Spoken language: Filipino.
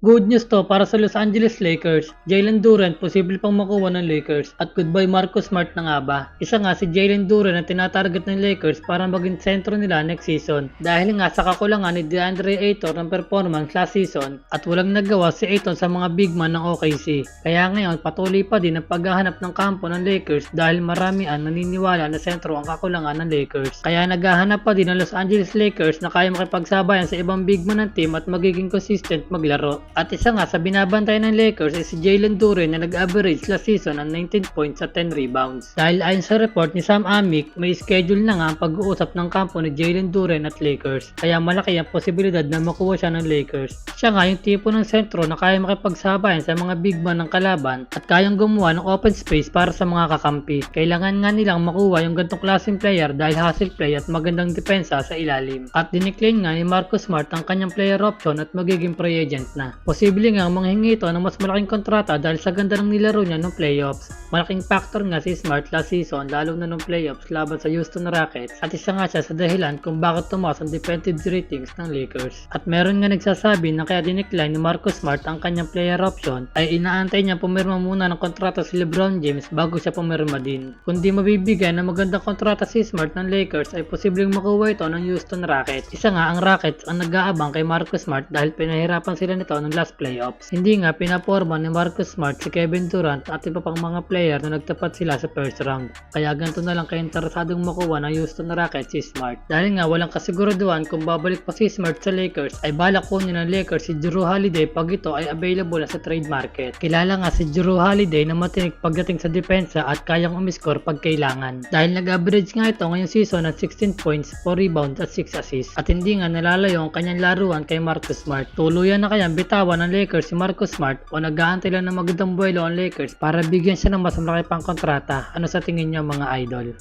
Good news to para sa Los Angeles Lakers. Jalen Duren posible pang makuha ng Lakers at goodbye Marcus Smart na nga ba? Isa nga si Jalen Duren ang tinatarget ng Lakers para maging sentro nila next season dahil nga sa kakulangan ni DeAndre Ayton ng performance last season at walang nagawa si Ayton sa mga big man ng OKC. Kaya ngayon patuloy pa din ang paghahanap ng kampo ng Lakers dahil marami ang naniniwala na sentro ang kakulangan ng Lakers. Kaya naghahanap pa din ng Los Angeles Lakers na kaya makipagsabayan sa ibang big man ng team at magiging consistent maglaro. At isa nga sa binabantay ng Lakers ay si Jalen Duren na nag-average last season ng 19 points at 10 rebounds. Dahil ayon sa report ni Sam Amick, may schedule na nga ang pag-uusap ng kampo ni Jalen Duren at Lakers. Kaya malaki ang posibilidad na makuha siya ng Lakers. Siya nga yung tipo ng sentro na kaya makipagsabayan sa mga big man ng kalaban at kayang gumawa ng open space para sa mga kakampi. Kailangan nga nilang makuha yung gantong klaseng player dahil hustle play at magandang depensa sa ilalim. At dinecline nga ni Marcus Smart ang kanyang player option at magiging free agent na. Posible nga manghingi ito ng mas malaking kontrata dahil sa ganda ng nilaro niya ng playoffs. Malaking factor nga si Smart last season lalo na ng playoffs laban sa Houston Rockets at isa nga siya sa dahilan kung bakit tumaas ang defensive ratings ng Lakers. At meron nga nagsasabi na kaya dinecline ni Marcus Smart ang kanyang player option ay inaantay niya pumirma muna ng kontrata si LeBron James bago siya pumirma din. Kung di mabibigyan ng magandang kontrata si Smart ng Lakers ay posibleng makuha ito ng Houston Rockets. Isa nga ang Rockets ang nag-aabang kay Marcus Smart dahil pinahirapan sila nito ng last playoffs. Hindi nga pinaporma ni Marcus Smart si Kevin Durant at iba pang mga player na nagtapat sila sa first round. Kaya ganito na lang ka-interesadong makuha ng Houston Rockets si Smart. Dahil nga walang kasiguraduhan kung babalik pa si Smart sa Lakers ay balak kunin ng Lakers si Jrue Holiday pag ito ay available na sa trade market. Kilala nga si Jrue Holiday na matinik pagdating sa depensa at kayang umiscore pag kailangan. Dahil nag-average nga ito ngayong season at 16 points, 4 rebounds at 6 assists. At hindi nga nalalayo ang kanyang laruan kay Marcus Smart. Tuluyan na kayang bitawan ng Lakers si Marcus Smart o nag-aantay lang ng magandang buwelo ang Lakers para bigyan siya ng mas malaki pang kontrata? Ano sa tingin niyo mga idol?